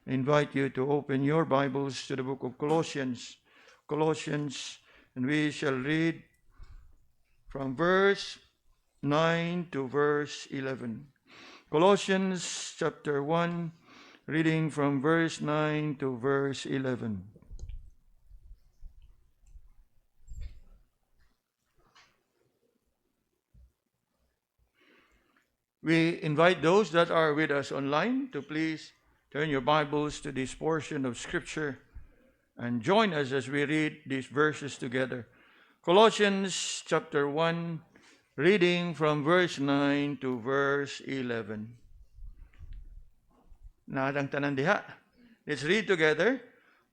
I invite you to open your Bibles to the book of Colossians. And we shall read from verse 9 to verse 11. Colossians chapter 1, reading from verse 9 to verse 11. We invite those that are with us online to please turn your Bibles to this portion of Scripture and join us as we read these verses together. Colossians chapter 1, reading from verse 9 to verse 11. Nadang tanan diha. Let's read together.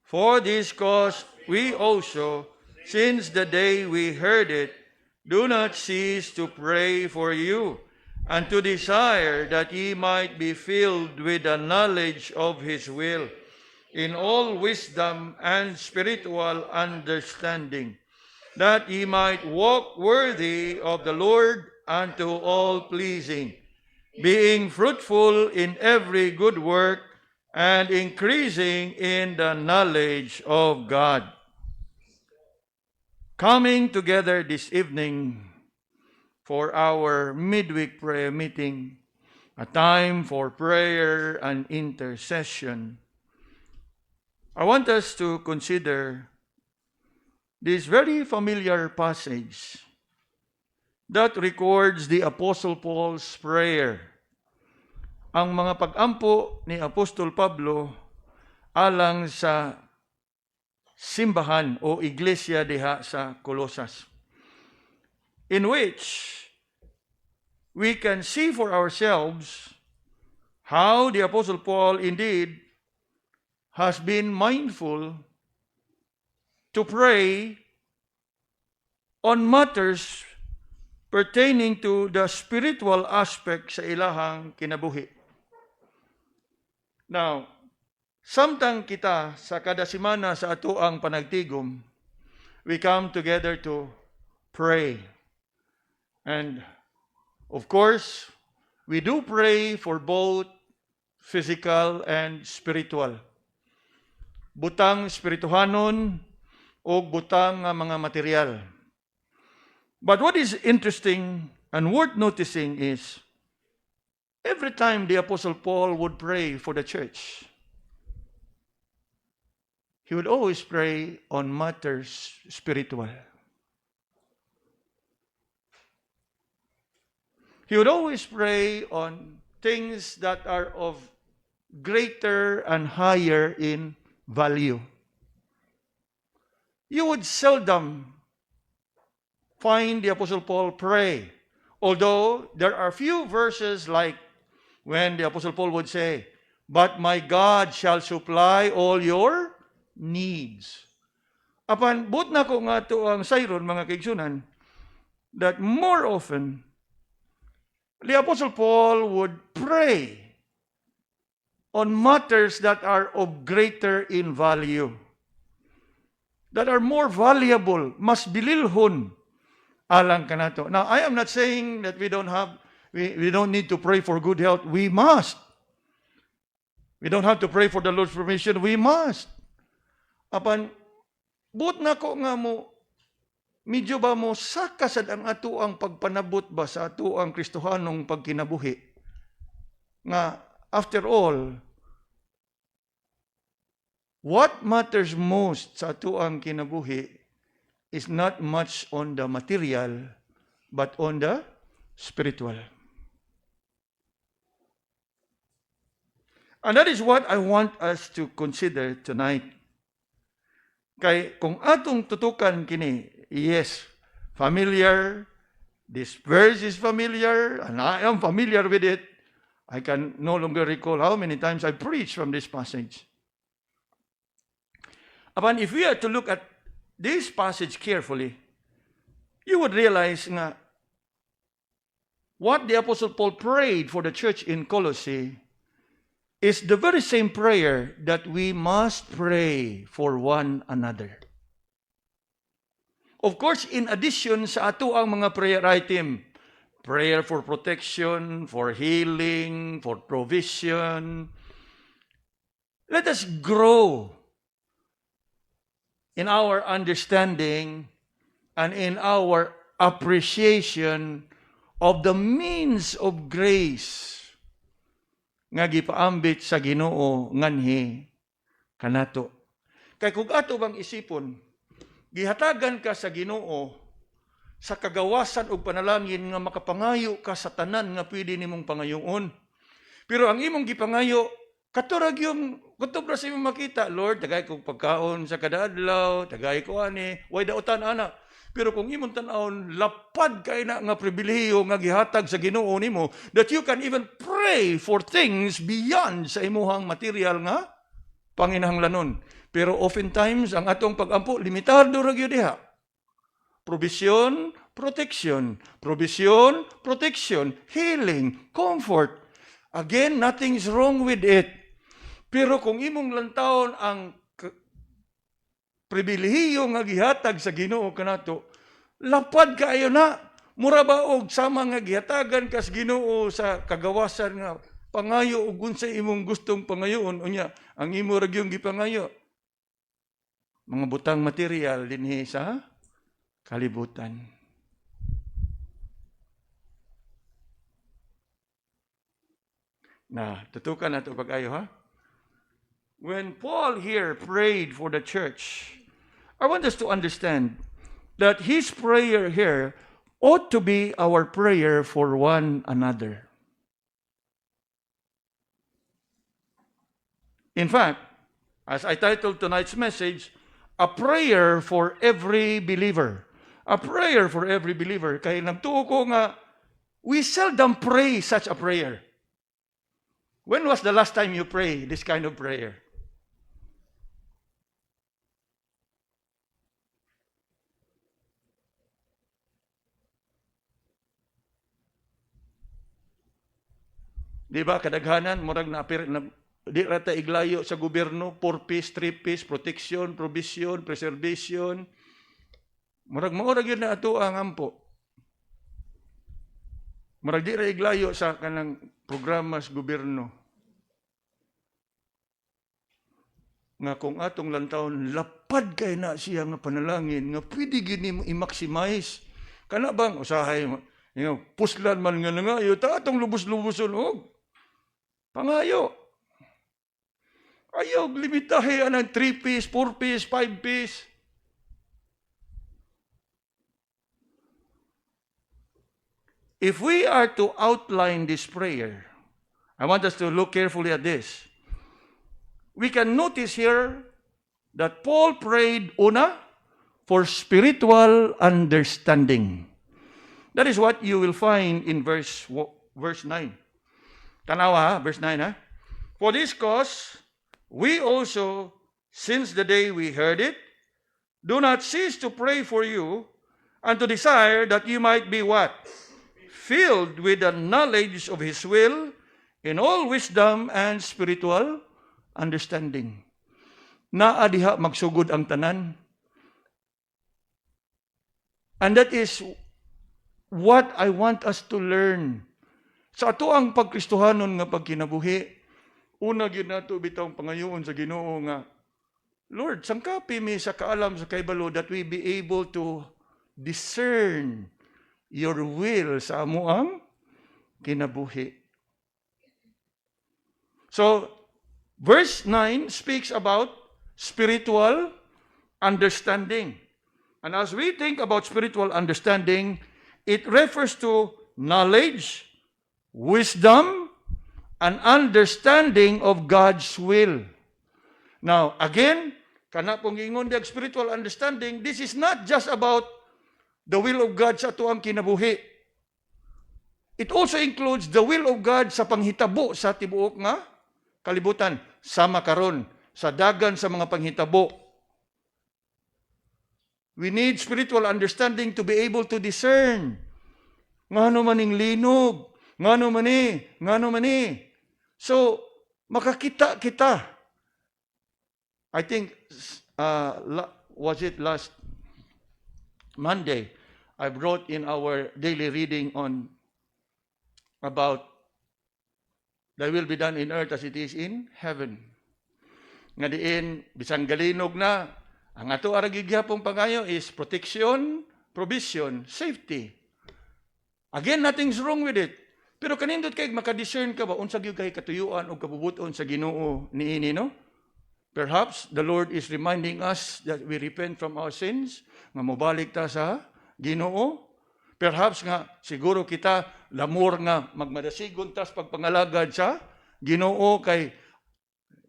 For this cause we also, since the day we heard it, do not cease to pray for you, and to desire that ye might be filled with the knowledge of his will, in all wisdom and spiritual understanding, that ye might walk worthy of the Lord unto all pleasing, being fruitful in every good work, and increasing in the knowledge of God. Coming together this evening for our midweek prayer meeting, a time for prayer and intercession, I want us to consider this very familiar passage that records the Apostle Paul's prayer. Ang mga pag-ampo ni Apostol Pablo alang sa simbahan o iglesia diha sa Colosas, in which we can see for ourselves how the Apostle Paul indeed has been mindful to pray on matters pertaining to the spiritual aspect sa ilahang kinabuhi. Now, samtang kita sa kada semana sa atoang panagtigom, we come together to pray. And of course, we do pray for both physical and spiritual. Butang spirituhanon o butang mga material. But what is interesting and worth noticing is, every time the Apostle Paul would pray for the church, he would always pray on matters spiritual. He would always pray on things that are of greater and higher in value. You would seldom find the Apostle Paul pray, although there are few verses like when the Apostle Paul would say, "But my God shall supply all your needs." Apan, but na ko nga ito ang sayron, mga kaigsunan, that more often, the Apostle Paul would pray on matters that are of greater in value, that are more valuable, mas bililhon alang kanato. Now, I am not saying that we don't need to pray for good health. We must. We don't have to pray for the Lord's permission. We must. Apan, but na ko nga mo, medyo ba mo sakasad ang ato ang pagpanabot ba sa ato ang Kristohanong pagkinabuhi? Nga, after all, what matters most sa ato ang kinabuhi is not much on the material, but on the spiritual. And that is what I want us to consider tonight. Kay kung atong tutukan kini, yes, familiar, this verse is familiar, and I am familiar with it. I can no longer recall how many times I preached from this passage. But if we are to look at this passage carefully, you would realize nga what the Apostle Paul prayed for the church in Colossae is the very same prayer that we must pray for one another. Of course, in addition sa ato ang mga prayer item, prayer for protection, for healing, for provision, let us grow in our understanding and in our appreciation of the means of grace nga gipaambit sa Ginoo nganhi kanato. Kay kung ato bang isipon, gihatagan ka sa Ginoo sa kagawasan ug panalangin nga makapangayo ka sa tanan nga pwede nimong pangayoon. Pero ang imong gipangayo, katurag yung kutub ra sa imong makita, Lord, tagay kong pagkaon sa kada adlaw, tagay ko ani, way daotan ana. Pero kung imong tan-awon, lapad kay na nga pribilehiyo nga gihatag sa Ginoo nimo that you can even pray for things beyond sa imuhang material nga panginahanglanon. Pero oftentimes ang atong pag-ampo limitado ra gyud diha. Provision, protection, provision, protection, healing, comfort. Again, nothing's wrong with it. Pero kung imong lantawon ang pribilehiyo nga gihatag sa Ginoo kanato, lapad kaayo na. Mura ba og sama nga gihatagan ka sa Ginoo sa kagawasan nga pangayo ug unsay imong gustong pangayoon unya ang imo ra gyung gipangayo. Mga butang material dinhi sa kalibutan. Na, tutukan nato pag-ayo ha. When Paul here prayed for the church, I want us to understand that his prayer here ought to be our prayer for one another. In fact, as I titled tonight's message, a prayer for every believer. A prayer for every believer. Kaya nagtuo ko nga, we seldom pray such a prayer. When was the last time you pray this kind of prayer? Di ba, kadaghanan, murag na di rata iglayo sa gobyerno, 4Ps, 3Ps, protection, provision, preservation. Murag maurag yun na ato ang ampo. Murag di ra iglayo sa kanang programa sa gobyerno. Nga kung atong lantawon, lapad kay na siya nga panalangin, nga pwede gini mo i-maximize. Kana bang, usahay, puslan man nga nangayo, ta atong lubos-luboson og pangayo. Ayaw, limitahe ang 3Ps, 4Ps, 5Ps. If we are to outline this prayer, I want us to look carefully at this. We can notice here that Paul prayed, una, for spiritual understanding. That is what you will find in verse 9. Tanawa, verse 9, ha? For this cause, we also, since the day we heard it, do not cease to pray for you and to desire that you might be what? Filled with the knowledge of His will in all wisdom and spiritual understanding. Naa diha magsugod ang tanan. And that is what I want us to learn. Sa ato ang pagkristohanon nga pagkinabuhi, una gyud nato bitong pangayoon sa Ginoo nga, Lord, sangkapi mi sa kaalam sa kaibalo that we be able to discern your will sa amuang kinabuhi. So, verse 9 speaks about spiritual understanding. And as we think about spiritual understanding, it refers to knowledge, wisdom, and understanding of God's will. Now, again, kana pong ingon diag spiritual understanding, this is not just about the will of God sa atuang kinabuhi. It also includes the will of God sa panghitabo sa tibuok nga kalibutan, sa makaron, sa dagan sa mga panghitabo. We need spiritual understanding to be able to discern. Ngano maning linog, ngano mani. So, makakita kita. I think, was it last Monday, I brought in our daily reading on about thy will be done in earth as it is in heaven. nga diin bisang galinog na ang ato ara gigyapon pangayo is protection, provision, safety. Again, nothing's wrong with it. Pero kanindot kay makadiscern ka ba unsa gyud kay katuyuan o kabubuton sa Ginoo niini, no? Perhaps the Lord is reminding us that we repent from our sins, nga mobalik ta sa Ginoo. Perhaps nga siguro kita lamor nga magmadasigon tas pagpangalagad sa Ginoo kay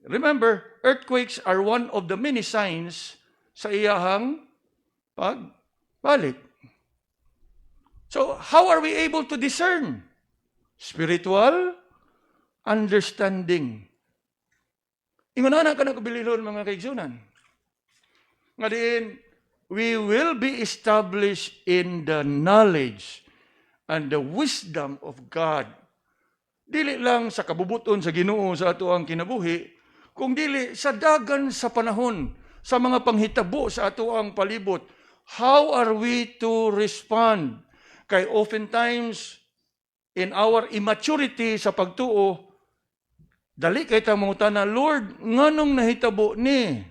remember, earthquakes are one of the many signs sa iyahang pagbalik. So, how are we able to discern? Spiritual understanding. Ingunahan ka na kabililon, mga kaigsunan. Nga diin, we will be established in the knowledge and the wisdom of God. Dili lang sa kabubuton sa Ginoo sa ato ang kinabuhi, kung dili sa dagan sa panahon, sa mga panghitabo sa ato ang palibot. How are we to respond? Kay oftentimes, in our immaturity sa pagtuo, dali kay ta mangutana, Lord, nganong nahitabo ni?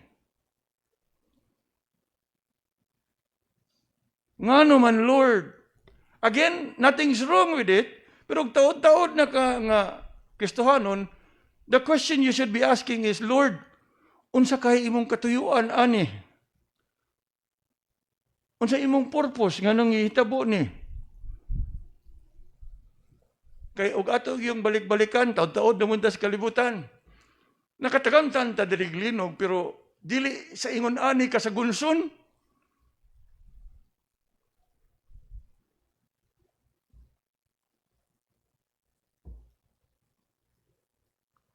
Ngano man, Lord? Again, nothing's wrong with it, pero taod-taod na ka nga Kristohanon, the question you should be asking is, Lord, unsa kay imong katuyuan ani? Unsa imong purpose nganong ihitabo ni? Kay og ato yung balik-balikan, taod-taod namun sa kalibutan. Nakatagamtan ta diri glinog, pero dili sa ingon ani ka sa gunson.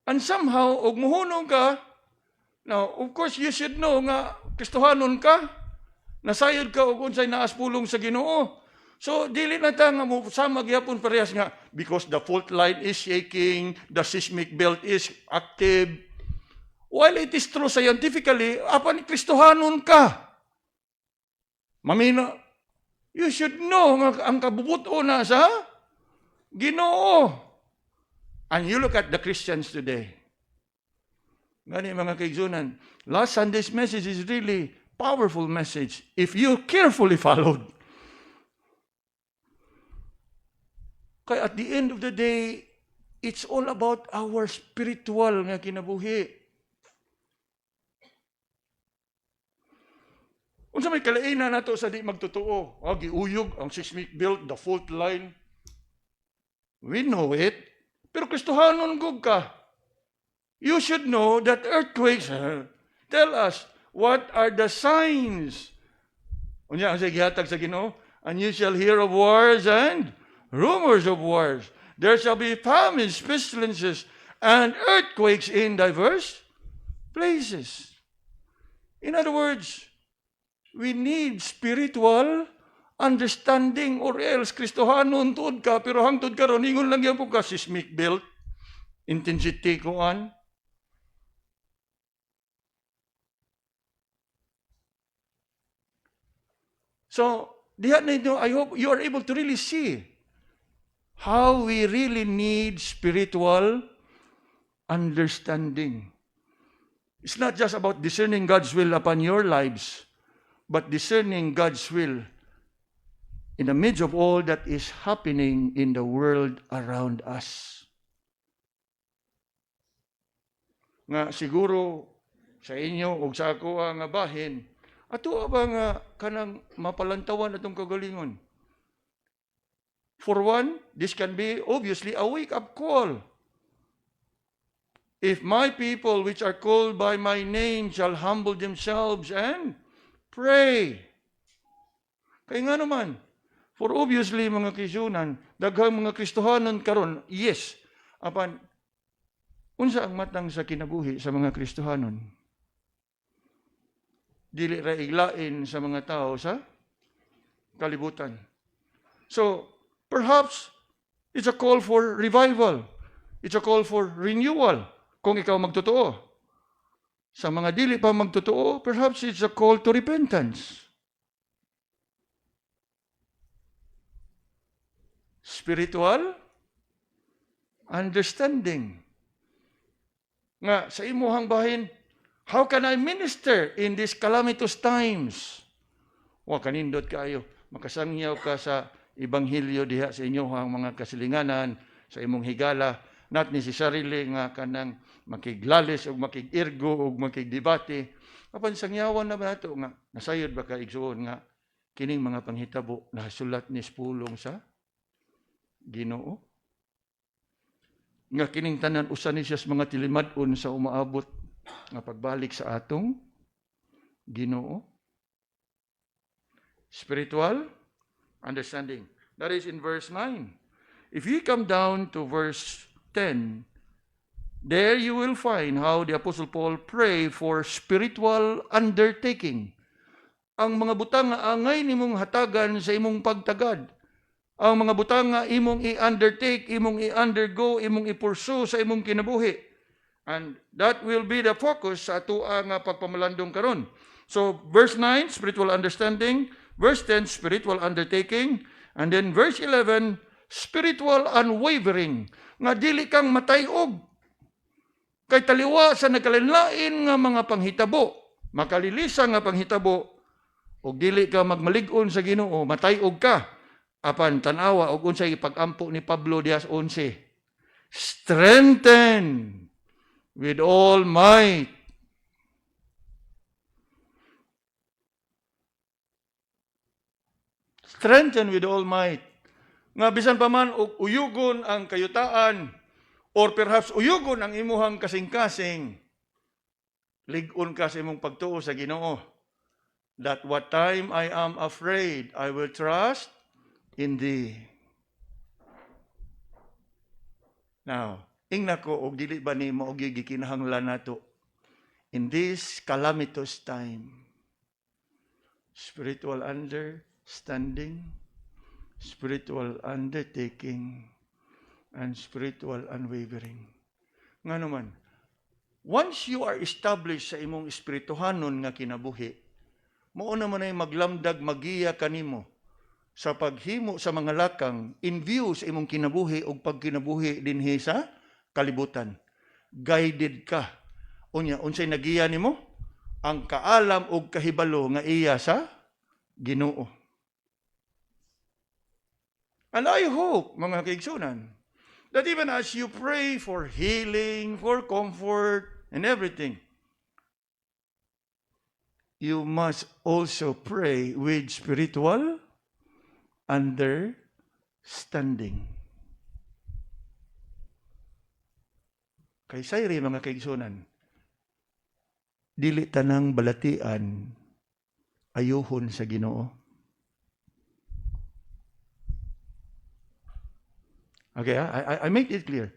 And somehow, og muhunong ka, now, of course, you should know nga Kristohanon ka, nasayod ka og unsay naas pulong sa Ginoo. So, dili na ta nga mo sama gyapon parehas nga because the fault line is shaking, the seismic belt is active. While it is true scientifically, apan Kristohanon ka. Mamina, you should know nga ang kabubuto na sa Ginoo. And you look at the Christians today. Gani mga kaigsunan, last Sunday's message is really powerful message if you carefully followed. Kaya at the end of the day, it's all about our spiritual nga kinabuhi. Unsa may kalainan nato sa di magtotoo? Giuyog ang seismic belt, the fault line. We know it. Pero Kristohanon gug ka. You should know that earthquakes tell us what are the signs. Unya ang gihatag sa Ginoo, and you shall hear of wars and rumors of wars. There shall be famines, pestilences, and earthquakes in diverse places. In other words, we need spiritual understanding or else Kristohanon tuod ka, pero hangtod karon ingon lang gyapon ka seismic belt, intensity kuan. So, diha na ito, I hope you are able to really see how we really need spiritual understanding. It's not just about discerning God's will upon your lives, but discerning God's will in the midst of all that is happening in the world around us. Nga siguro sa inyo o sa ako nga bahin, ato ba nga kanang mapalantawan atong kagalingon? For one, this can be obviously a wake-up call. If my people which are called by my name shall humble themselves and pray. Kaya nga naman, for obviously mga Kristyanan, daghang mga Kristohanon karon, yes, apan unsa ang matang sa kinabuhi sa mga Kristohanon? Dili ra iglain sa mga tao sa kalibutan. So, perhaps it's a call for revival. It's a call for renewal kung ikaw magtotoo. Sa mga dili pa magtotoo, perhaps it's a call to repentance. Spiritual understanding. Nga, sa imuhang bahin, How can I minister in these calamitous times? Wa kanindot kaayo, makasangyaw ka sa Ebanghelyo diha sa inyohang mga kasilinganan, sa imong higala, not necessarily nga kanang makiglalis o makigirgo o makigdebate. Apan sangyawan na ba nato nga nasayod ba ka igsuon nga kining mga panghitabo nasulat ni Pulong sa Ginoo? Nga kining tanan usa ni siya mga tilimad-on sa umaabot nga pagbalik sa atong Ginoo. Spiritual understanding. That is in verse 9. If you come down to verse 10, there you will find how the Apostle Paul pray for spiritual undertaking. Ang mga butang nga angay nimong hatagan sa imong pagtagad. Ang mga butang nga imong i-undertake, imong i-undergo, imong i-pursue sa imong kinabuhi. And that will be the focus sa atua nga pagpamalandong karon. So, verse 9, spiritual understanding. Verse 10, spiritual undertaking. And then verse 11, spiritual unwavering. Nga dili kang matayog. Kay taliwa sa nagkalinlain nga mga panghitabo. Makalilisa nga panghitabo. O dili ka magmalig-on sa Ginoo, matayog ka. Apan tanawa og unsay pag-ampo ni Pablo Diaz 11. Strengthen with all might. Strengthen with all might. Nga bisan pa man og uyugon ang kayutaan or perhaps uyugon ang imuhang kasing-kasing, lig-on ka sa imong pagtuo sa Ginoo. That what time I am afraid, I will trust in Thee. Now, ingna ko og dili ba ni mao gyud gikinahanglan nato in this calamitous time. Spiritual understanding, spiritual undertaking, and spiritual unwavering. Nga naman, once you are established sa imong espirituhanon nga kinabuhi, mao naman ay maglamdag magiya kanimo sa paghimo sa mga lakang in view sa imong kinabuhi o pagkinabuhi dinhi sa kalibutan. Guided ka. Unya, unsay nagiya nimo? Ang kaalam o kahibalo nga iya sa Ginoo. And I hope, mga kaigsunan, that even as you pray for healing, for comfort, and everything, you must also pray with spiritual understanding. Kay sayri mga kaigsunan, dili tanang balatian ayuhon sa Ginoo. Okay, I make it clear.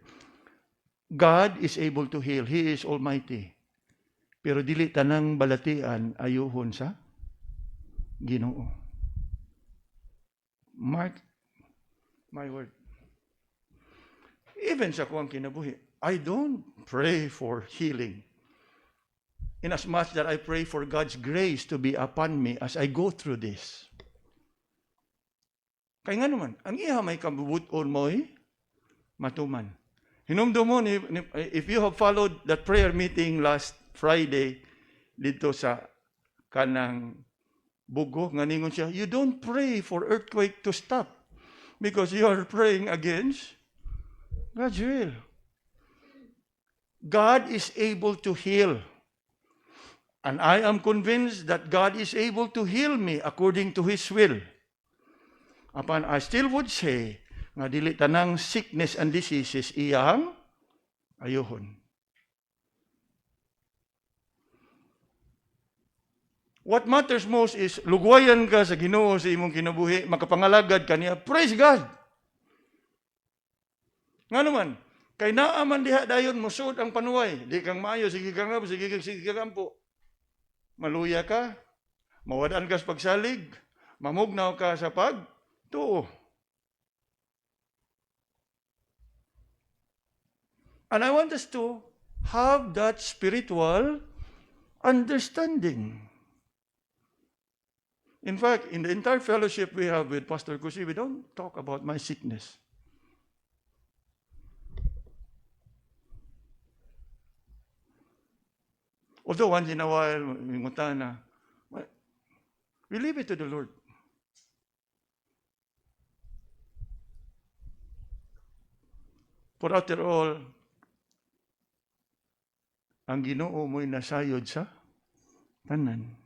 God is able to heal. He is almighty. Pero dili tanang balatian ayuhon sa Ginoo. Mark my word. Even sa kuwang kinabuhi, I don't pray for healing. Inasmuch that I pray for God's grace to be upon me as I go through this. Kaya nga naman, ang iha may kabubuton mo'y matuman. Hinumdo mo, if you have followed that prayer meeting last Friday dito sa kanang Bugo, nga ningon siya, you don't pray for earthquake to stop because you are praying against God's will. God is able to heal. And I am convinced that God is able to heal me according to His will. Apan I still would say, nga dili tanang sickness and diseases iyang ayuhon. What matters most is lugwayan ka sa Ginoo sa imong kinabuhi, makapangalagad ka niya. Praise God! Nga naman, kay naaman diha dayon musud ang panuway. Di kang maayo, sige kang ampo. Maluya ka, mawadaan ka sa pagsalig, mamugnaw ka sa pagtuo. And I want us to have that spiritual understanding. In fact, in the entire fellowship we have with Pastor Kusi, we don't talk about my sickness. Although once in a while, mingutan na, we leave it to the Lord. For after all, ang Ginoo mo'y nasayod sa tanan.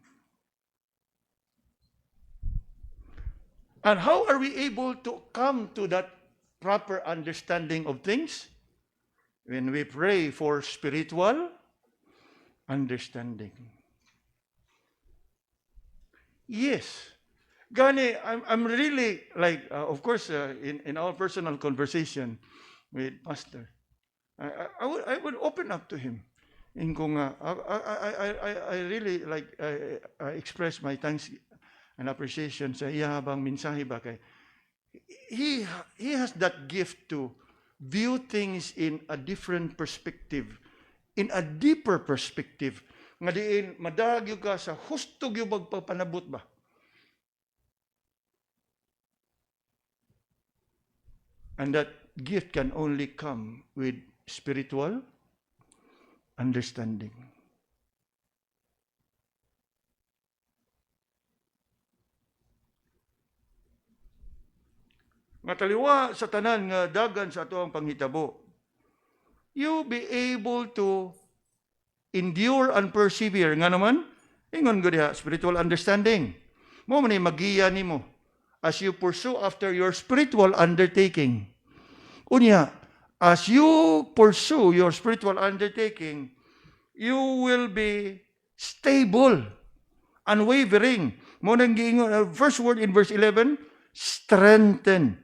And how are we able to come to that proper understanding of things? When we pray for spiritual understanding. Yes. Gani, I'm really like, of course, in our personal conversation with Pastor, I would open up to him. In kung I really like I express my thanks and appreciation sa iya bang mensahe ba kay he has that gift to view things in a different perspective, in a deeper perspective. Nga diin madagyo ka sa hustog yung magpapanabot ba? And that gift can only come with spiritual understanding. Nga taliwa sa tanan nga dagan sa ato ang panghitabo, you be able to endure and persevere. Nga naman, ingon ko diha, spiritual understanding. Mo man magiya nimo as you pursue after your spiritual undertaking. Unya, as you pursue your spiritual undertaking, you will be stable, unwavering. Mo nang giingon, first word in verse 11, strengthen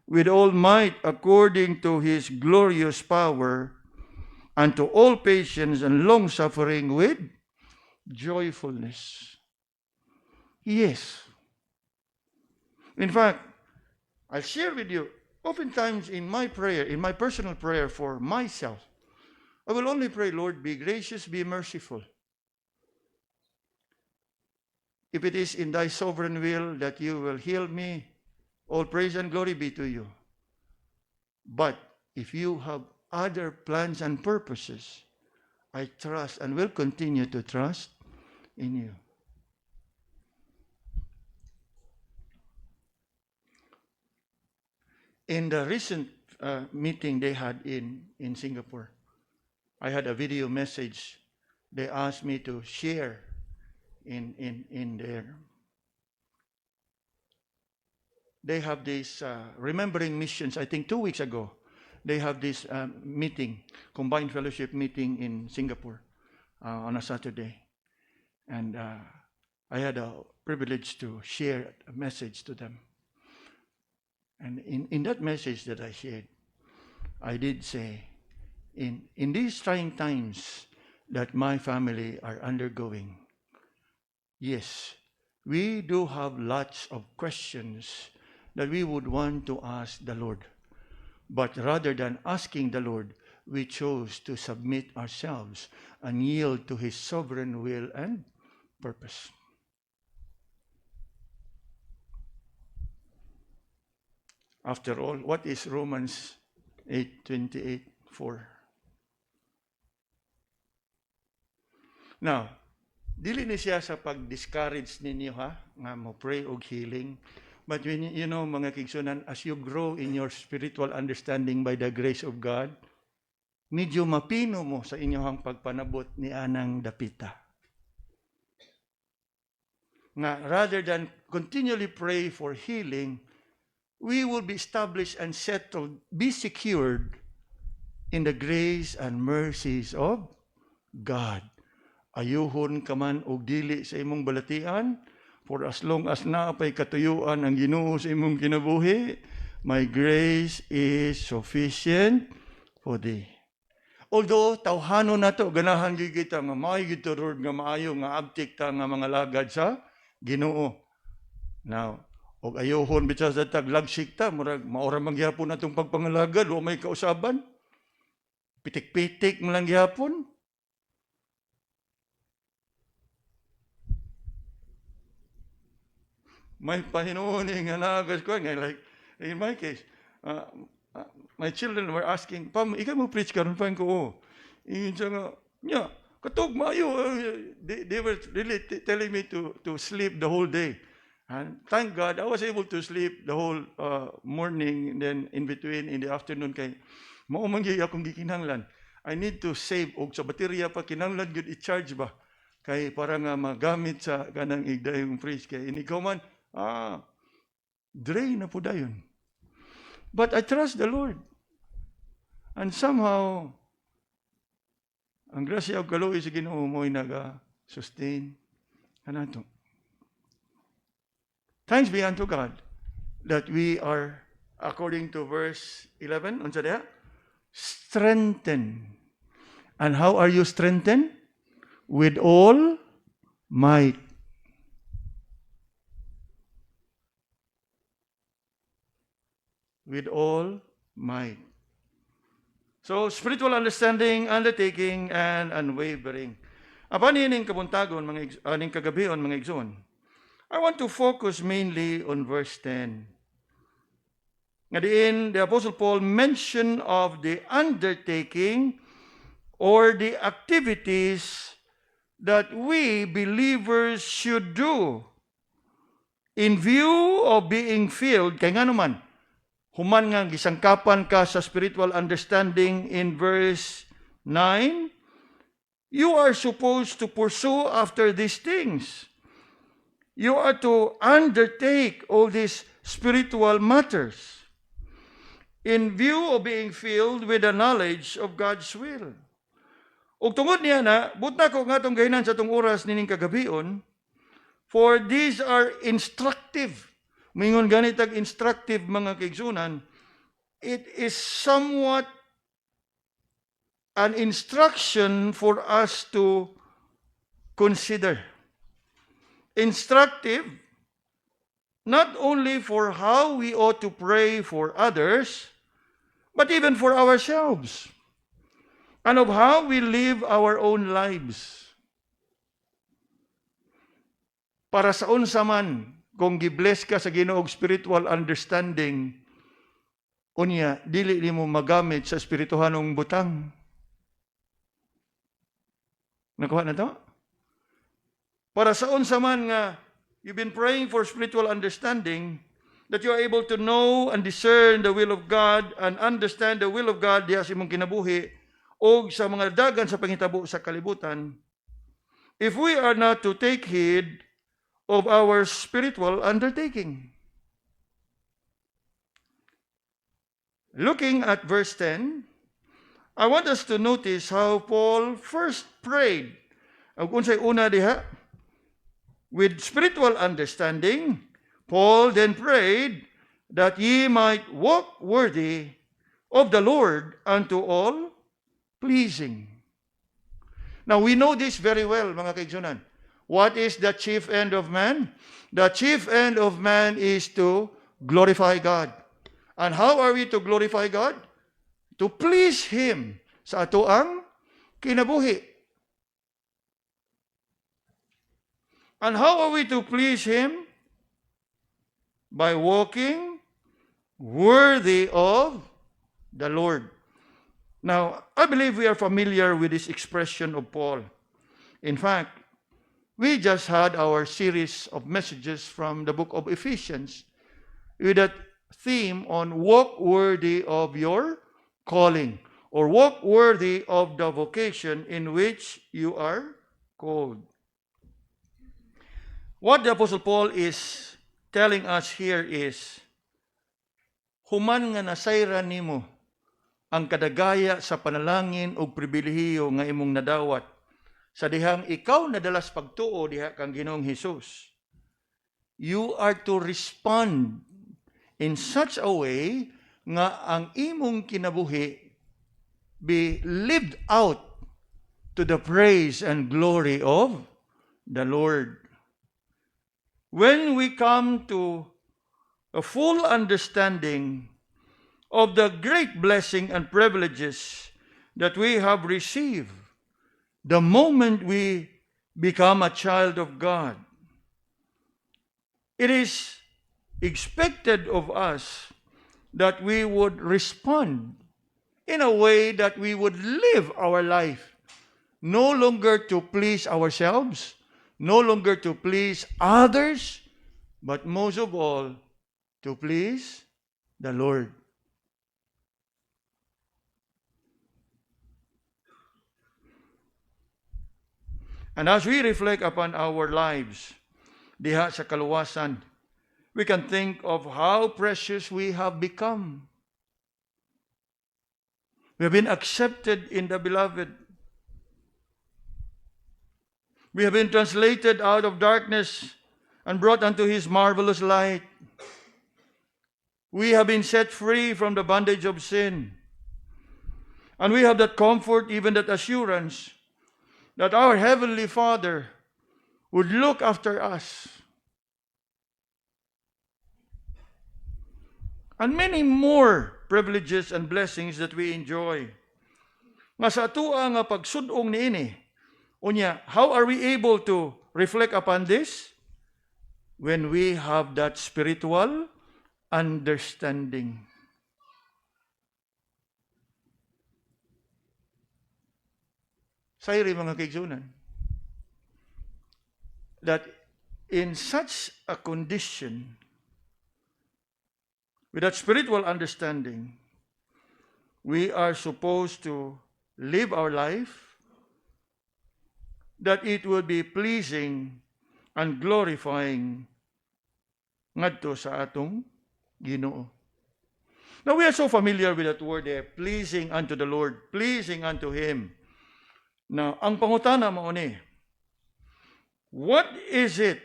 with all might according to his glorious power, and to all patience and long-suffering with joyfulness. Yes. In fact, I'll share with you, oftentimes in my prayer, in my personal prayer for myself, I will only pray, Lord, be gracious, be merciful. If it is in thy sovereign will that you will heal me, all praise and glory be to you. But if you have other plans and purposes, I trust and will continue to trust in you. In the recent meeting they had in Singapore, I had a video message they asked me to share in there. They have this remembering missions, I think 2 weeks ago. They have this meeting, combined fellowship meeting in Singapore on a Saturday. And I had a privilege to share a message to them. And in that message that I shared, I did say, in these trying times that my family are undergoing, yes, we do have lots of questions that we would want to ask the Lord. But rather than asking the Lord, we chose to submit ourselves and yield to his sovereign will and purpose. After all, what is Romans 8:28 for? Now, dili ni siya sa pag-discourage ninyo ha, nga mo pray og healing. But when you know, mga kigsunan, as you grow in your spiritual understanding by the grace of God, medyo mapino mo sa inyong pagpanabot ni anang dapita. Nga, rather than continually pray for healing, we will be established and settled, be secured in the grace and mercies of God. Ayuhon ka man og dili sa imong balatian, for as long as naapay katuyuan ang Ginoo sa imong kinabuhi, my grace is sufficient for thee. Although tawhanon nato ganahan gyud kita nga maayo gyud to Lord nga maayo nga abtik ta nga mga lagad sa Ginoo. Now, og ayohon bitsa sa taglagsik ta murag maura man gyapon atong pagpangalagad o may kausaban. Pitik-pitik man lang gyapon. May pahinuon nga nagas ko nga like in my case, my children were asking, "Pam, ikaw mo preach karon pa ko?" Ingon siya nga, "Nya, Katog mayo, they were really telling me to sleep the whole day. And thank God, I was able to sleep the whole morning, and then in between, in the afternoon, kay maumanggi akong gikinahanglan. I need to save, og sa baterya pa, kinahanglan yun i-charge ba? Kay para nga magamit sa kanang igdayong fridge. Kay inigaw man, drain na po dayon. But I trust the Lord. And somehow, ang grasya o kaluoy sa Ginoo mo'y naga-sustain. Kanato. Thanks be unto God that we are, according to verse 11, unsa diha? Strengthened. And how are you strengthened? With all might. With all might. So, spiritual understanding, undertaking, and unwavering. Apan ining kabuntagon, aning kagabion, mga igsoon, I want to focus mainly on verse 10. Nga diin, the Apostle Paul mentioned of the undertaking or the activities that we believers should do in view of being filled, kay nga naman, human nga gisangkapan ka sa spiritual understanding in verse 9, you are supposed to pursue after these things. You are to undertake all these spiritual matters in view of being filled with the knowledge of God's will. Ug tungod niya na, buta ko nga itong gahinan sa itong oras nining kagabion, for these are instructive. Mingon ganit ag instructive mga kaigsunan, it is somewhat an instruction for us to consider. Instructive, not only for how we ought to pray for others, but even for ourselves, and of how we live our own lives. Para sa unsa man, kung gibless ka sa Ginoo og spiritual understanding, unya, dili nimo magamit sa espirituhanong butang. Nakuha na to? Para sa unsa man nga, you've been praying for spiritual understanding, that you are able to know and discern the will of God and understand the will of God diha sa imong kinabuhi o sa mga dagan sa pangitabo sa kalibutan, if we are not to take heed of our spiritual undertaking. Looking at verse 10, I want us to notice how Paul first prayed. Ang unsay una diha, with spiritual understanding, Paul then prayed that ye might walk worthy of the Lord unto all pleasing. Now, we know this very well, mga kaigsunan. What is the chief end of man? The chief end of man is to glorify God. And how are we to glorify God? To please Him sa atoang kinabuhi. And how are we to please Him? By walking worthy of the Lord. Now, I believe we are familiar with this expression of Paul. In fact, we just had our series of messages from the book of Ephesians with that theme on walk worthy of your calling, or walk worthy of the vocation in which you are called. What the Apostle Paul is telling us here is, human nga nasayran nimo ang kadagaya sa panalangin o pribilehiyo nga imong nadawat sa dihang ikaw nadalas pagtuo diha kang Ginoong Hesus. You are to respond in such a way nga ang imong kinabuhi be lived out to the praise and glory of the Lord. When we come to a full understanding of the great blessing and privileges that we have received the moment we become a child of God, it is expected of us that we would respond in a way that we would live our life no longer to please ourselves, no longer to please others, but most of all, to please the Lord. And as we reflect upon our lives, diha sa kaluwasan, we can think of how precious we have become. We have been accepted in the Beloved. We have been translated out of darkness and brought unto His marvelous light. We have been set free from the bondage of sin. And we have that comfort, even that assurance, that our Heavenly Father would look after us. And many more privileges and blessings that we enjoy. Nga sa atua nga pagsudong niini, unya, how are we able to reflect upon this? When we have that spiritual understanding. Sayri mga kaigsunan, that in such a condition, with that spiritual understanding, we are supposed to live our life that it will be pleasing and glorifying ngadto sa atong Ginoo. Now we are so familiar with that word there, pleasing unto the Lord, pleasing unto Him. Now, ang pangutana mao ni, what is it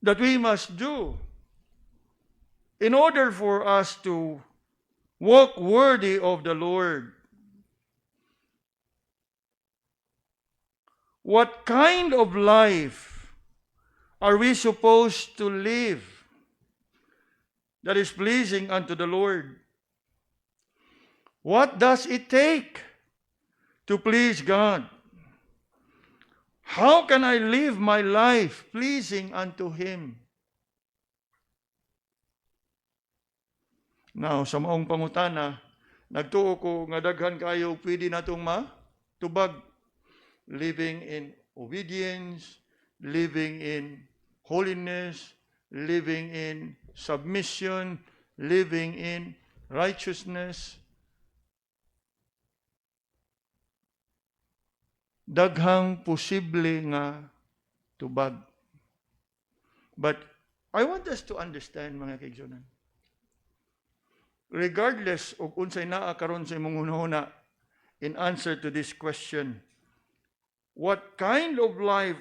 that we must do in order for us to walk worthy of the Lord? What kind of life are we supposed to live that is pleasing unto the Lord? What does it take to please God? How can I live my life pleasing unto Him? Now, sa maong pangutana, nagtuo ko nga daghan kayo pwede natong matubag. Living in obedience, living in holiness, living in submission, living in righteousness. Daghang posible nga tubag. But I want us to understand, mga kaigsunan, regardless of unsay naa karon sa imong hunahuna in answer to this question, what kind of life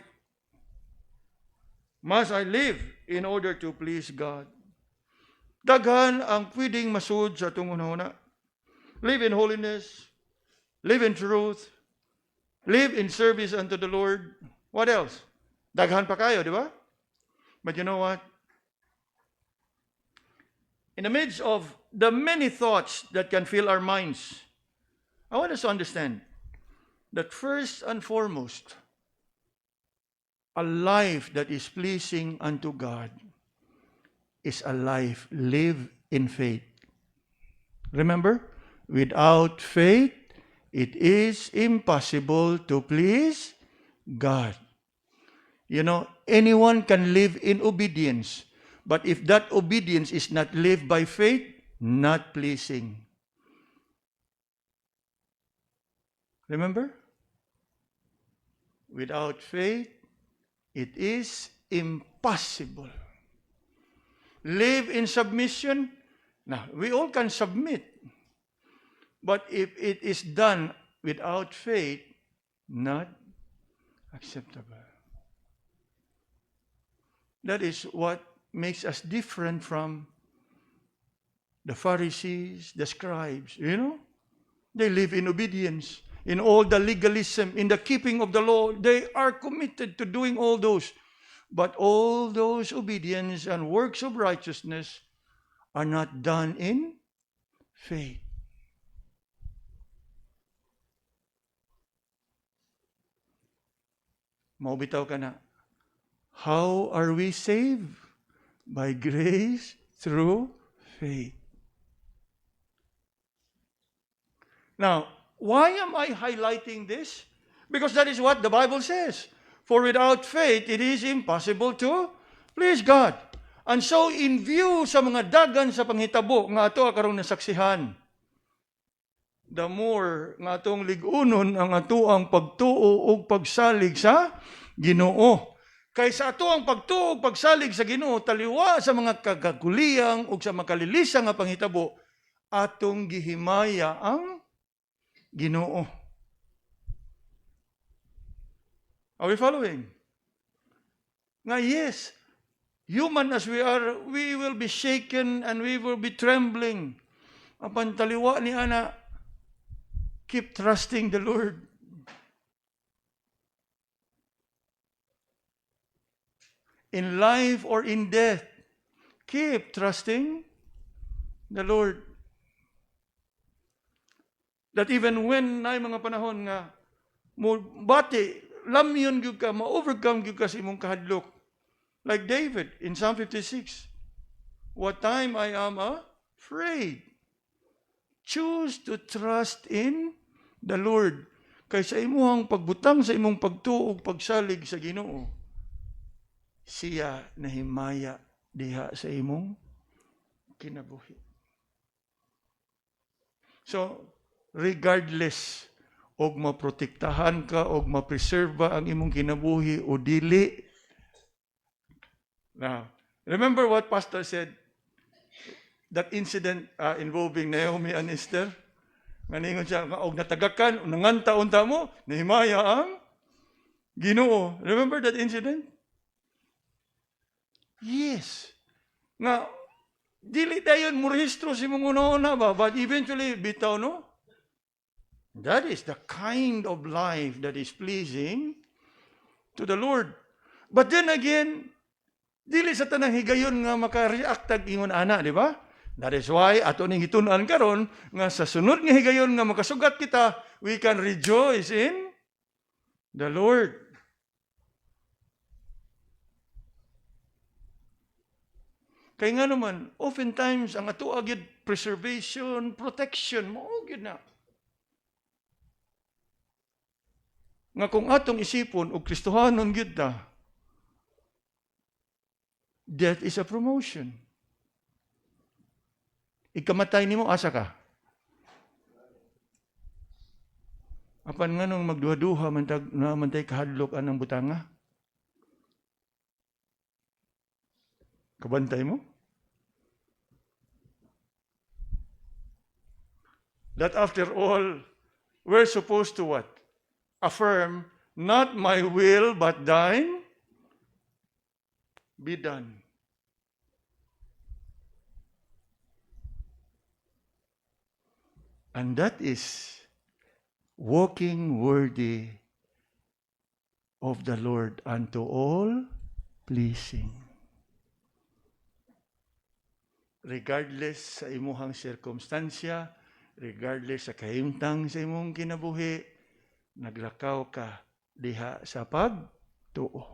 must I live in order to please God? Daghan ang pwedeng masud sa atong hunahuna. Live in holiness, live in truth, live in service unto the Lord. What else? Daghan pa kayo, di ba? But you know what? In the midst of the many thoughts that can fill our minds, I want us to understand that first and foremost, a life that is pleasing unto God is a life lived in faith. Remember, without faith, it is impossible to please God. You know, anyone can live in obedience, but if that obedience is not lived by faith, not pleasing. Remember? Without faith, it is impossible. Live in submission. Now, we all can submit. But if it is done without faith, not acceptable. That is what makes us different from the Pharisees, the scribes. You know, they live in obedience, in all the legalism, in the keeping of the law. They are committed to doing all those. But all those obedience and works of righteousness are not done in faith. Maubitaw ka na. How are we saved? By grace through faith. Now, why am I highlighting this? Because that is what the Bible says. For without faith, it is impossible to please God. And so, in view sa mga dagan sa panghitabo, nga ato karong nasaksihan, the more nga atong ligunon ang ato ang pagtuo o pagsalig sa Ginoo. Kaysa ato ang pagtuo o pagsalig sa Ginoo, taliwa sa mga kagaguliyang o sa makalilisang nga panghitabo, atong gihimaya ang Ginoo. Are we following? Nga yes, human as we are, we will be shaken and we will be trembling. Apan taliwa ni ana, keep trusting the Lord. In life or in death, keep trusting the Lord. That even when na mga panahon nga, mo bati, lamyon gyud ka, ma-overcome gyud ka sa imong kahadlok. Like David in Psalm 56. What time I am afraid. Choose to trust in the Lord. Kay sa imong pagbutang sa imong pagtuog, pagsalig sa Ginoo, siya nahimaya diha sa imong kinabuhi. So, regardless og maprotektahan ka og mapreserba ang imong kinabuhi o dili. Now, remember what Pastor said? That incident involving Naomi and Esther? Nganingon siya, og natagakan, nangantaon-ta mo, nahimaya ang Ginoo. Remember that incident? Yes. Nga, dili dayon mo rehistro si mong una ba? But eventually, bitaw no? That is the kind of life that is pleasing to the Lord. But then again, dili sa tanang higayon nga maka-react tag ingon ana, di ba? That is why ato ning hitun-an karon nga sa sunod nga higayon nga makasugat kita, we can rejoice in the Lord. Kaya nga naman, oftentimes ang ato agad preservation, protection, mao gyud na. Nga kung atong isipon o Kristohanon gyud ta, death is a promotion. Ikamatay nimo asa ka? Apan nganong magduha-duha man tay kahadlok anang butanga? Kabantay mo? That after all, we're supposed to what? Affirm, not my will, but thine be done. And that is walking worthy of the Lord unto all pleasing. Regardless sa imuhang sirkumstansya, regardless sa kahimtang sa imong kinabuhi, naglakaw ka diha sa pagtuo.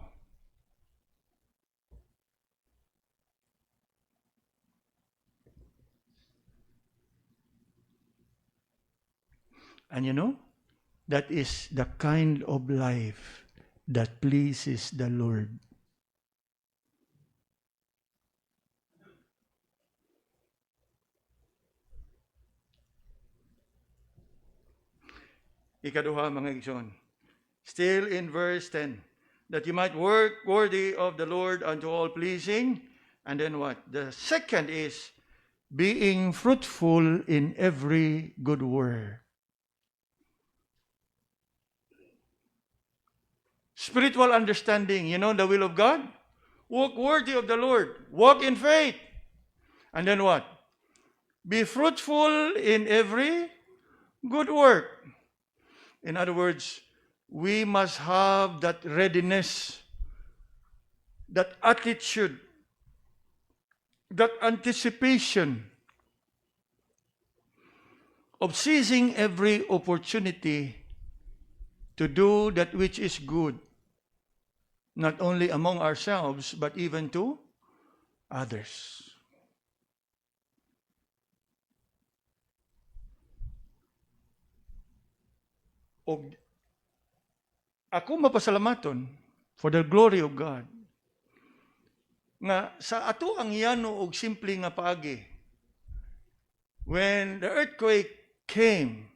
And you know, that is the kind of life that pleases the Lord. Ikaduha, mga igsoon. Still in verse 10, that you might work worthy of the Lord unto all pleasing. And then what? The second is being fruitful in every good work. Spiritual understanding, you know the will of God? Walk worthy of the Lord. Walk in faith. And then what? Be fruitful in every good work. In other words, we must have that readiness, that attitude, that anticipation of seizing every opportunity to do that which is good, not only among ourselves, but even to others. Og ako mapasalamaton for the glory of God nga sa ato ang yano og simple nga paagi, when the earthquake came,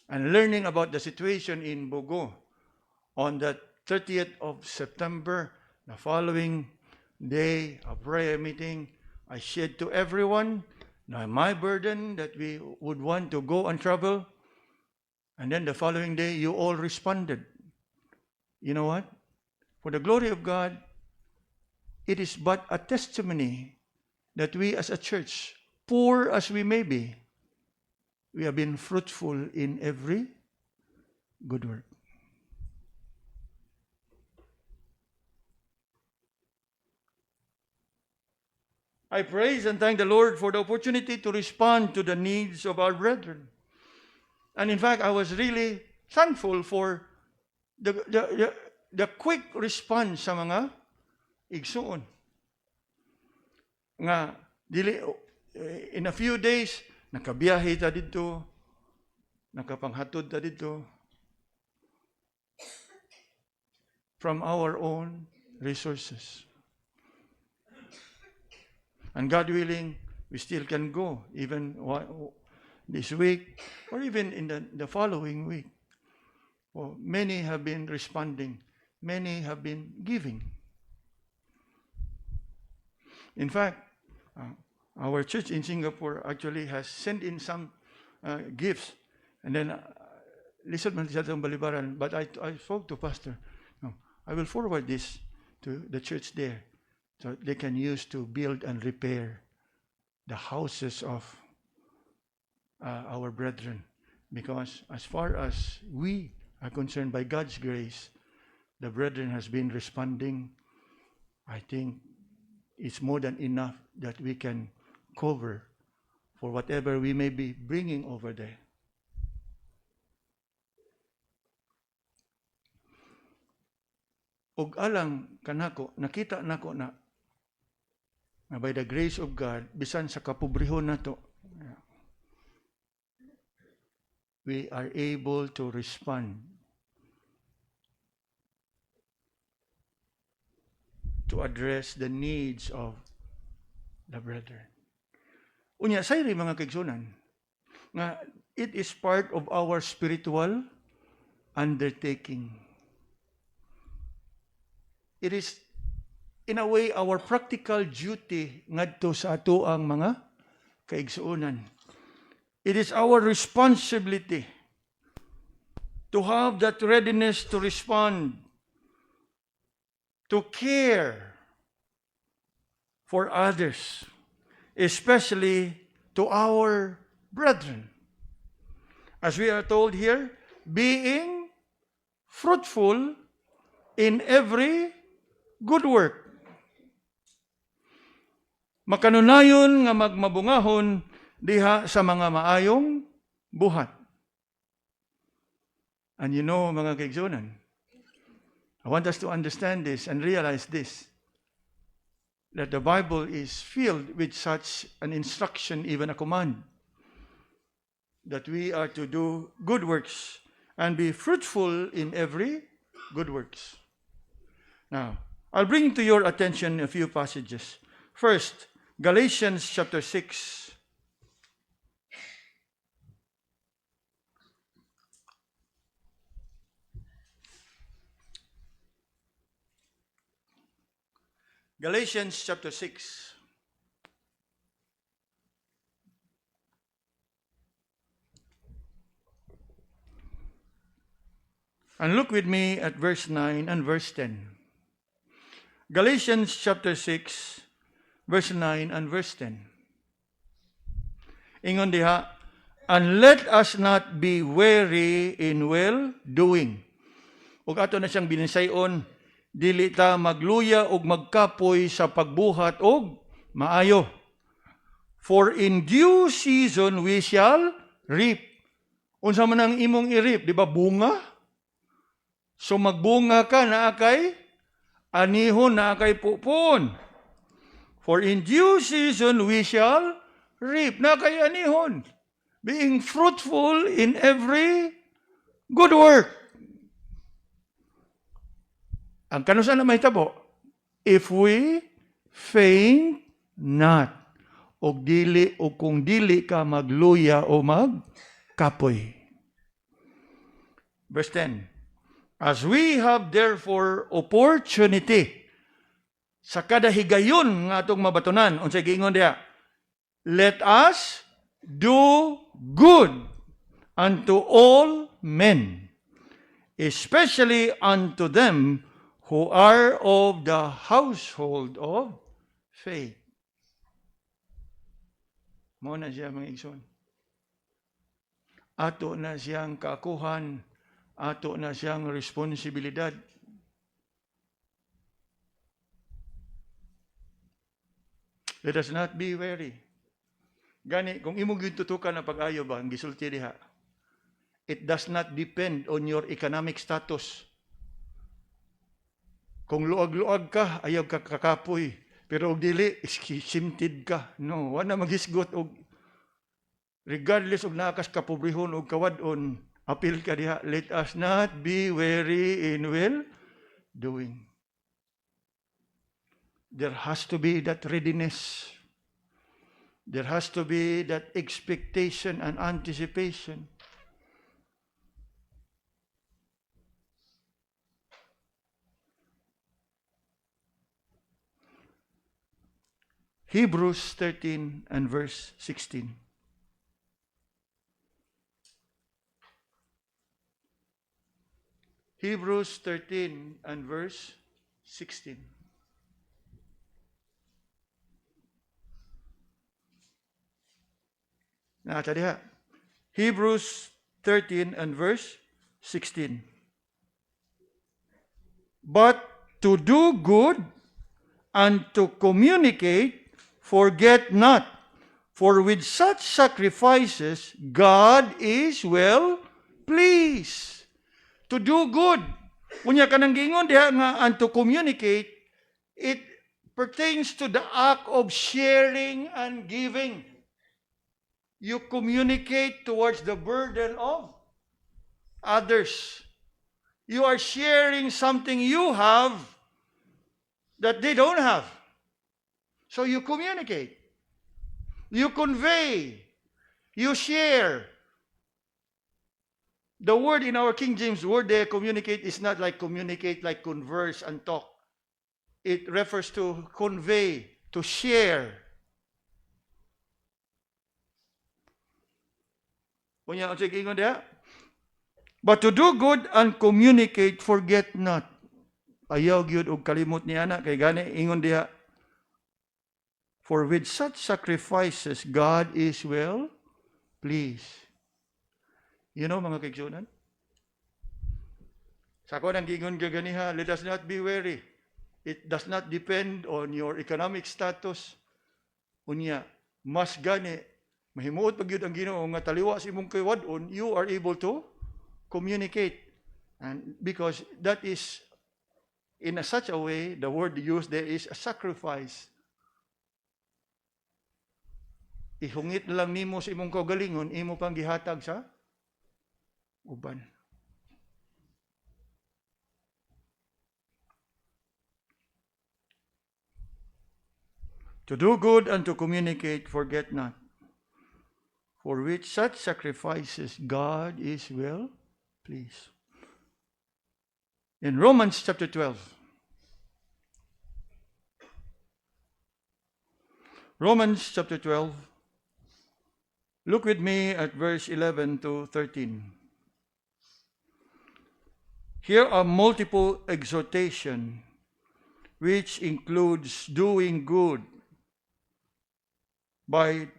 and learning about the situation in Bogo on the 30th of September, the following day of prayer meeting, I shared to everyone my burden that we would want to go and travel. And then the following day, you all responded. You know what? For the glory of God, it is but a testimony that we as a church, poor as we may be, we have been fruitful in every good work. I praise and thank the Lord for the opportunity to respond to the needs of our brethren. And in fact, I was really thankful for the quick response sa mga igsuon. Nga, in a few days, nakabiyahe ta dito, nakapanghatod ta dito, from our own resources. And God willing, we still can go, even this week, or even in the following week. Well, many have been responding. Many have been giving. In fact, our church in Singapore actually has sent in some gifts. And then, listen man sa itong balibaran, but I spoke to Pastor. No, I will forward this to the church there so they can use to build and repair the houses of our brethren. Because as far as we are concerned, by God's grace, the brethren has been responding. I think it's more than enough that we can cover for whatever we may be bringing over there. Ug alang kanako, nakita nako na by the grace of God, bisan sa kapobrehon nato, we are able to respond to address the needs of the brethren. Unya, sayri mga kaigsunan, nga it is part of our spiritual undertaking. It is, in a way, our practical duty ngadto sa ato ang mga kaigsuonan. It is our responsibility to have that readiness to respond, to care for others, especially to our brethren. As we are told here, being fruitful in every good work. Makanunayon nga magmabungahon diha sa mga maayong buhat. And you know, mga kaigsunan, I want us to understand this and realize this, that the Bible is filled with such an instruction, even a command, that we are to do good works and be fruitful in every good works. Now, I'll bring to your attention a few passages. First, Galatians chapter 6. Galatians chapter 6. And look with me at verse 9 and verse 10. Galatians chapter 6, verse 9 and verse 10. Ingon diha, and let us not be weary in well-doing. Ug ato na siyang binisayon, dili ta magluya ug magkapoy sa pagbuhat og maayo. For in due season we shall reap. Unsa man ang imong i-reap, di ba bunga? So magbunga ka na kay anihon, na kay pupon. For in due season we shall reap, na kay anihon. Being fruitful in every good work. Ang kanusa na mahitabo, if we faint not, og kung dili ka magluya o magkapoy. Verse 10, as we have therefore opportunity sa kada higayon nga atong mabatunan, unsay giingon diha, let us do good unto all men, especially unto them who are of the household of faith. Mo na siya mga igsoon. Ato na siyang kaakuhan, ato na siyang responsibilidad. Let us not be weary. Gani, kung imong gitutukan na pag-ayo ba, ang gisulti diha, it does not depend on your economic status. Kung luag-luag ka, ayaw ka kakapoy. Pero og dili, simtid ka. No, wala maghisgot og regardless og nakas kapobrehon og kawadon, apil ka diha, let us not be weary in well doing. There has to be that readiness. There has to be that expectation and anticipation. Hebrews 13 and verse 16. Hebrews 13 and verse 16. Nata diha. Hebrews 13 and verse 16. But to do good and to communicate, forget not, for with such sacrifices God is well pleased. To do good. Unya ka nang gingon diha nga and to communicate, it pertains to the act of sharing and giving. You communicate towards the burden of others. You are sharing something you have that they don't have. So you communicate. You convey. You share. The word in our King James, word there, communicate, is not like communicate, like converse and talk. It refers to convey, to share. Kunya, sige, ingon diha. But to do good and communicate, forget not. Ayaw gyud og kalimot niya na, kay gani, ingon diha. For with such sacrifices, God is well pleased. You know, mga kaigsunan? Sa ako nang gingon gaganiha, let us not be weary. It does not depend on your economic status. Unya, mas gani, mahimuot pag yun ang Ginoo nga taliwa sa imong kaywadon, you are able to communicate. And because that is, in such a way, the word used there is a sacrifice. Ihungit lang nimo sa imong kaugalingon, imo pang gihatag sa uban. To do good and to communicate, forget not. For which such sacrifices God is well pleased. In Romans chapter 12. Romans chapter 12. Look with me at verse 11 to 13. Here are multiple exhortation which includes doing good by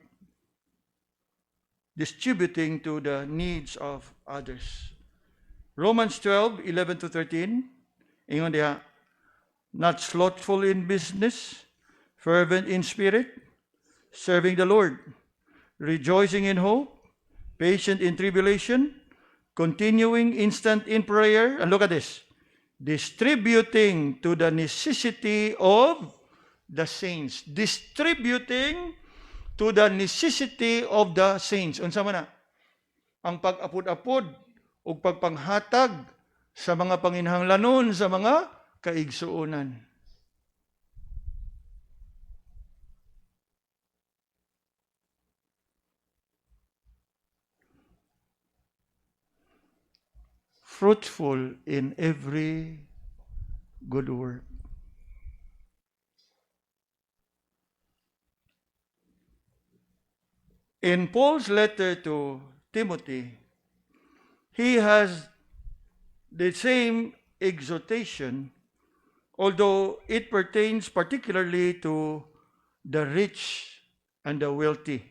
distributing to the needs of others. Romans 12, 11 to 13. Ingon diha, not slothful in business, fervent in spirit, serving the Lord, rejoicing in hope, patient in tribulation, continuing instant in prayer, and look at this, distributing to the necessity of the saints. Distributing to the necessity of the saints. Unsa man na? Ang pag-apod-apod ug pagpanghatag sa mga panginhanglanon sa mga kaigsuonan. Fruitful in every good work. In Paul's letter to Timothy, he has the same exhortation, although it pertains particularly to the rich and the wealthy.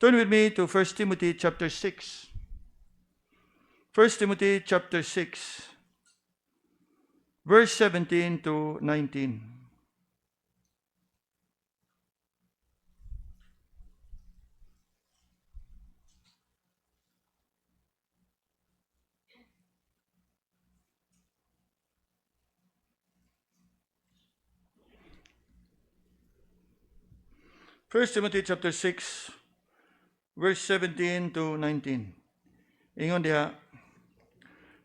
Turn with me to 1 Timothy chapter 6. 1 Timothy chapter 6, verse 17 to 19. First Timothy chapter 6, verse 17 to 19. Ingon diha,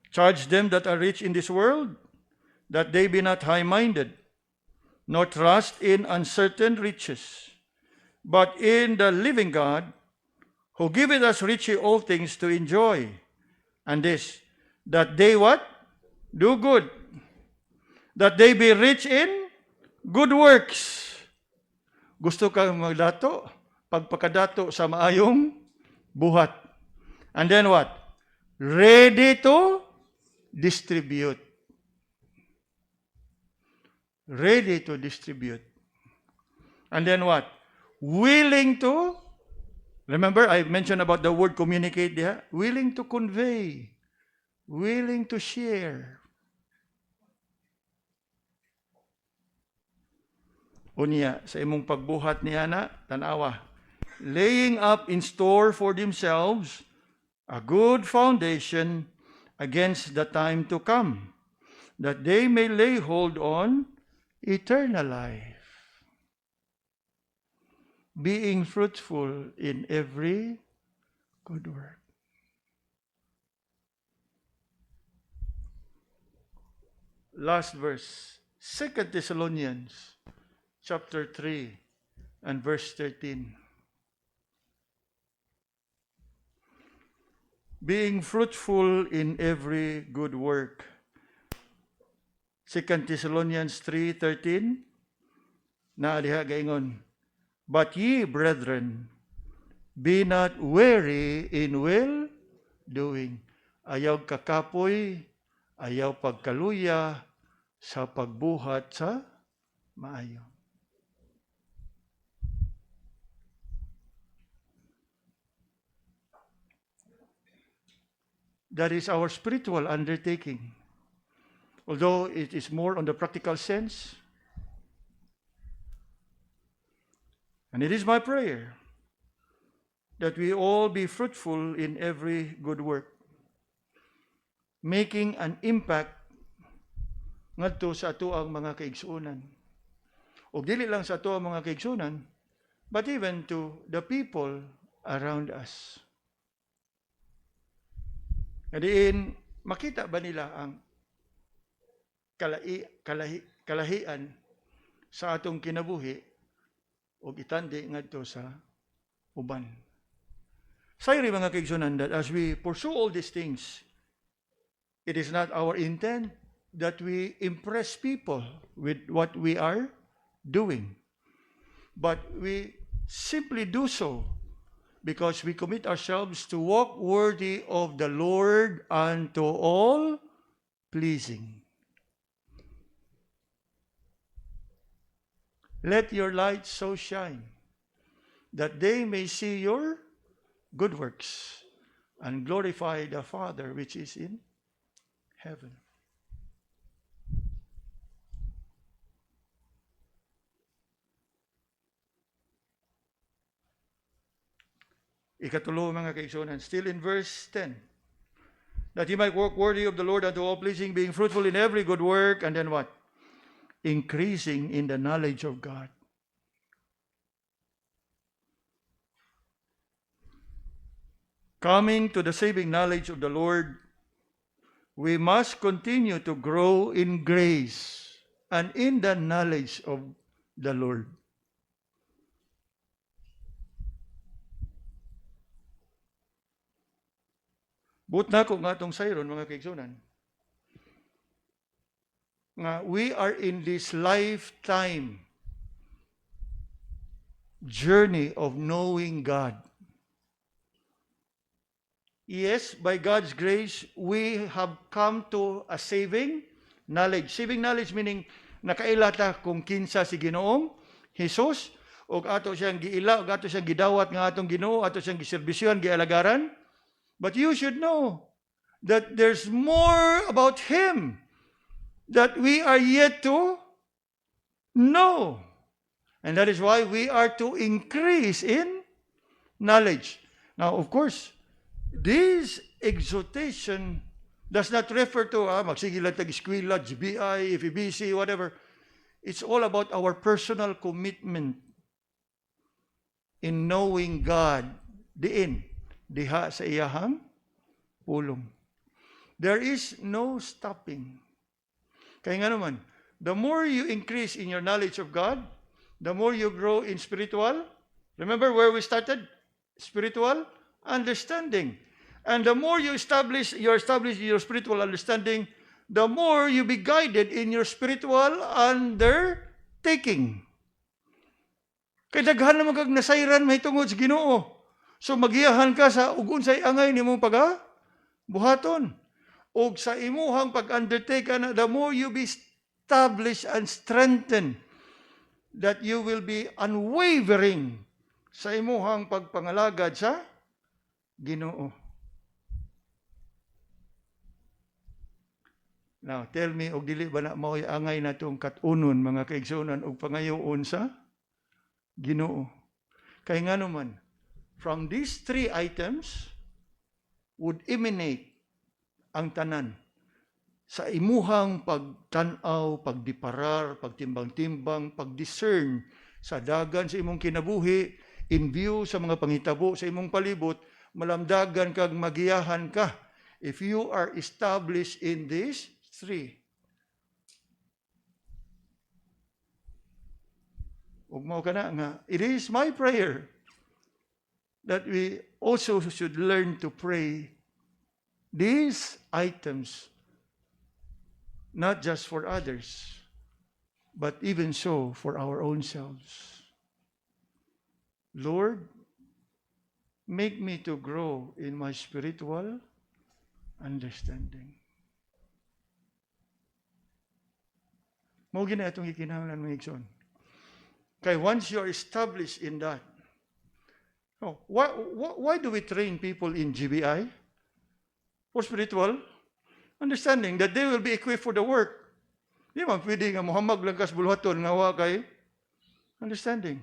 charge them that are rich in this world, that they be not high-minded, nor trust in uncertain riches, but in the living God, who giveth us richly all things to enjoy. And this, that they what? Do good. That they be rich in good works. Gusto kang magdato? Pagpakadato sa maayong buhat. And then what? Ready to distribute. Ready to distribute. And then what? Willing to, remember I mentioned about the word communicate there? Willing to convey. Willing to share. Unya, sa imong pagbuhat niya na, tanawa, laying up in store for themselves a good foundation against the time to come, that they may lay hold on eternal life, being fruitful in every good work. Last verse, 2 Thessalonians chapter 3 and verse 13. Being fruitful in every good work. 2 Thessalonians 3:13, na diha gaingon, but ye, brethren, be not weary in well doing. Ayaw kakapoy, ayaw pagkaluya sa pagbuhat sa maayo. That is our spiritual undertaking. Although it is more on the practical sense. And it is my prayer that we all be fruitful in every good work, making an impact ngadto sa ato ang mga kaigsuonan. O dili lang sa ato ang mga kaigsuonan, but even to the people around us. Kadiin, makita ba nila ang kalahian sa atong kinabuhi o itandi ngadto sa uban. Sayri mga kaigsuonan, that as we pursue all these things, it is not our intent that we impress people with what we are doing, but we simply do so because we commit ourselves to walk worthy of the Lord unto all pleasing. Let your light so shine that they may see your good works and glorify the Father which is in heaven. Ikatulo mga kaigsuonan, still in verse 10. That he might walk worthy of the Lord unto all pleasing, being fruitful in every good work, and then what? Increasing in the knowledge of God. Coming to the saving knowledge of the Lord we must continue to grow in grace and in the knowledge of the Lord. But na ko nga itong sayron, mga kaigsunan, nga we are in this lifetime journey of knowing God. Yes, by God's grace, we have come to a saving knowledge. Saving knowledge meaning nakailata kung kinsa si Ginoong Hesus, o ato siyang giila, o ato siyang gidawat nga atong Ginoo, ato siyang giservisyohan, gialagaran. But you should know that there's more about Him that we are yet to know. And that is why we are to increase in knowledge. Now, of course, this exhortation does not refer to magsige lang tag-eskwela, GBI, FEBC, whatever. It's all about our personal commitment in knowing God diha sa iyahang pulong. There is no stopping. Kaya nga naman, the more you increase in your knowledge of God, the more you grow in spiritual, remember where we started? Spiritual understanding. And the more you establish your spiritual understanding, the more you be guided in your spiritual undertaking. Kaya daghan naman kag nasayran mahitungod sa Ginoo. So magiyahan ka sa ug unsay angay nimong buhaton. Og sa imuhang pag-undertake na, the more you be established and strengthened, that you will be unwavering sa imuhang pagpangalagad sa Ginoo. Now, tell me, og dili ba na mao'y angay na itong katunon, mga kaigsunan, og pangayoon sa Ginoo. Kaya nga naman, from these three items would emanate ang tanan sa imuhang pagtanaw, pagdiparar, pagtimbang-timbang, pagdiscern sa dagan sa imong kinabuhi, in view sa mga pangitabo sa imong palibot, malamdagan kag magiyahan ka if you are established in these three. Ug mao kana nga, it is my prayer that we also should learn to pray these items, not just for others, but even so for our own selves. Lord, make me to grow in my spiritual understanding. Mao gina atong gikinahanglan mga igsoon. Kay once you are established in that, why do we train people in GBI? For spiritual understanding, that they will be equipped for the work. Di man pwede nga muhamag lang kas bulhaton nga wa kay understanding.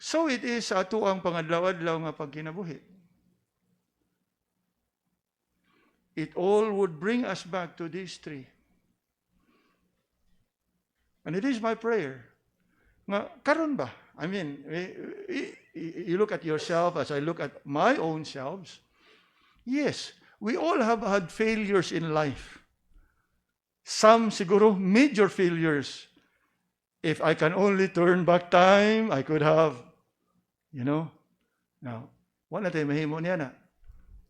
So it is ato ang pangadlaw-adlaw nga pagkinabuhi. It all would bring us back to these three. And it is my prayer. Nga, karon ba? I mean, you look at yourself as I look at my own selves. Yes, we all have had failures in life. Some siguro major failures. If I can only turn back time, I could have, now, wala tayo mahimo niya na.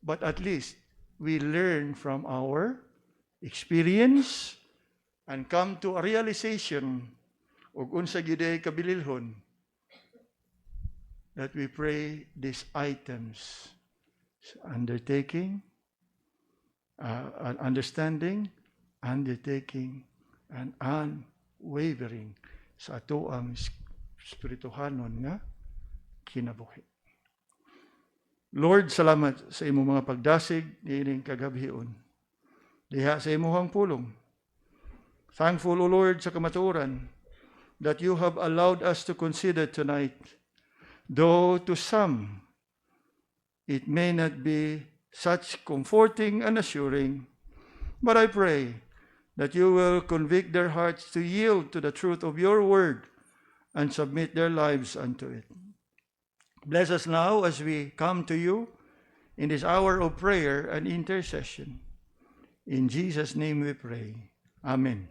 But at least, we learn from our experience and come to a realization ug unsa gyud kabililhon that we pray these items: undertaking, understanding, undertaking, and unwavering sa ato ang spirituhanon nga kinabuhi. Lord, salamat sa imong mga pagdasig niining kagabhion diha sa imong pulong. Thankful, O Lord, sa kamatuoran that you have allowed us to consider tonight, though to some it may not be such comforting and assuring, but I pray that you will convict their hearts to yield to the truth of your word and submit their lives unto it. Bless us now as we come to you in this hour of prayer and intercession. In Jesus' name we pray. Amen.